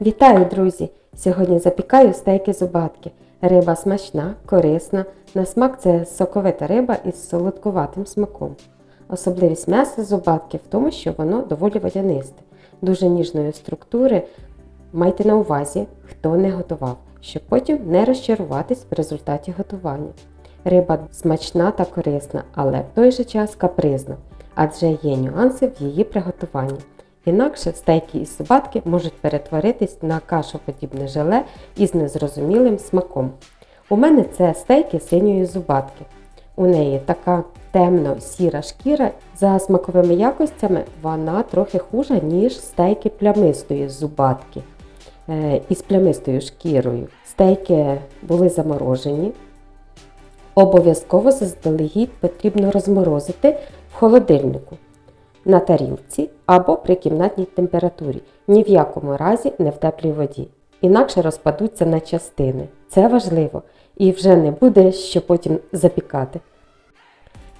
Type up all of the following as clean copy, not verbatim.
Вітаю, друзі! Сьогодні запікаю стейки-зубатки. Риба смачна, корисна. На смак це соковита риба із солодкуватим смаком. Особливість м'яса зубатки в тому, що воно доволі водянисте. Дуже ніжної структури. Майте на увазі, хто не готував, щоб потім не розчаруватись в результаті готування. Риба смачна та корисна, але в той же час капризна, адже є нюанси в її приготуванні. Інакше стейки із зубатки можуть перетворитись на кашоподібне желе із незрозумілим смаком. У мене це стейки синьої зубатки. У неї така темно-сіра шкіра. За смаковими якостями вона трохи хужа, ніж стейки плямистої зубатки із плямистою шкірою. Стейки були заморожені. Обов'язково заздалегідь потрібно розморозити в холодильнику, на тарілці або при кімнатній температурі. Ні в якому разі не в теплій воді. Інакше розпадуться на частини. Це важливо і вже не буде що потім запікати.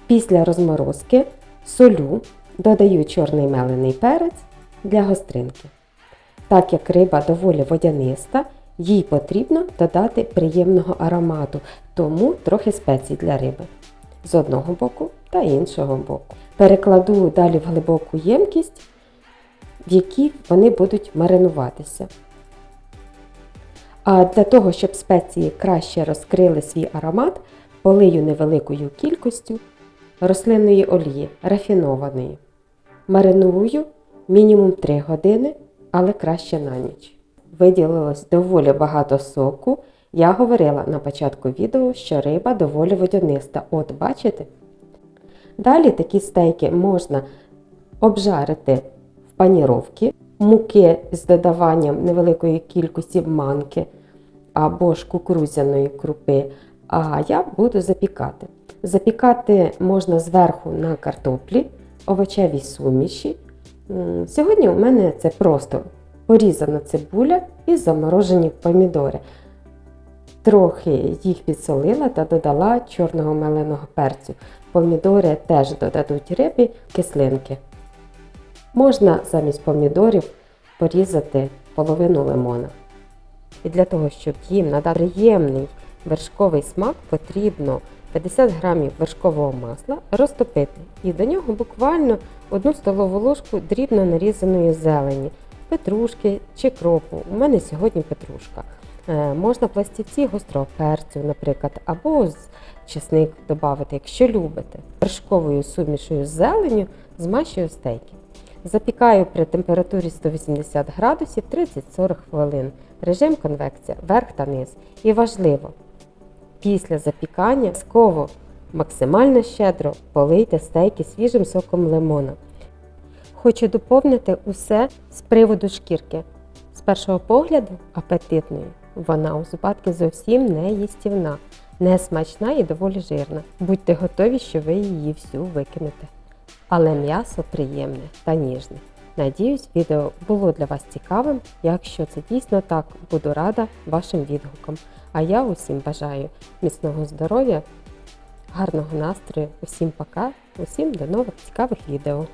Після розморозки солю, додаю чорний мелений перець для гостринки. Так як риба доволі водяниста, їй потрібно додати приємного аромату, тому трохи спецій для риби. З одного боку та іншого боку. Перекладу далі в глибоку ємкість, в якій вони будуть маринуватися. А для того, щоб спеції краще розкрили свій аромат, полию невеликою кількістю рослинної олії, рафінованої. Мариную мінімум 3 години, але краще на ніч. Виділилось доволі багато соку. Я говорила на початку відео, що риба доволі водяниста. От бачите? Далі такі стейки можна обжарити в паніровці, муки з додаванням невеликої кількості манки або ж кукурудзяної крупи, а я буду запікати. Запікати можна зверху на картоплі, овочевій суміші. Сьогодні у мене це просто порізана цибуля і заморожені помідори. Трохи їх підсолила та додала чорного меленого перцю. Помідори теж додадуть рибі кислинки. Можна замість помідорів порізати половину лимона. І для того, щоб їм надати приємний вершковий смак, потрібно 50 г вершкового масла розтопити. І до нього буквально 1 столову ложку дрібно нарізаної зелені, петрушки чи кропу. У мене сьогодні петрушка. Можна пластівці гострого перцю, наприклад, або чесник додати, якщо любите. Вершковою сумішою з зеленню змащую стейки. Запікаю при температурі 180 градусів 30-40 хвилин. Режим конвекція верх та низ. І важливо, після запікання обов'язково максимально щедро полийте стейки свіжим соком лимона. Хочу доповнити усе з приводу шкірки. З першого погляду апетитною. Вона у зубатки зовсім не їстівна, не смачна і доволі жирна. Будьте готові, що ви її всю викинете. Але м'ясо приємне та ніжне. Надіюсь, відео було для вас цікавим. Якщо це дійсно так, буду рада вашим відгукам. А я усім бажаю міцного здоров'я, гарного настрою. Усім пока, усім до нових цікавих відео.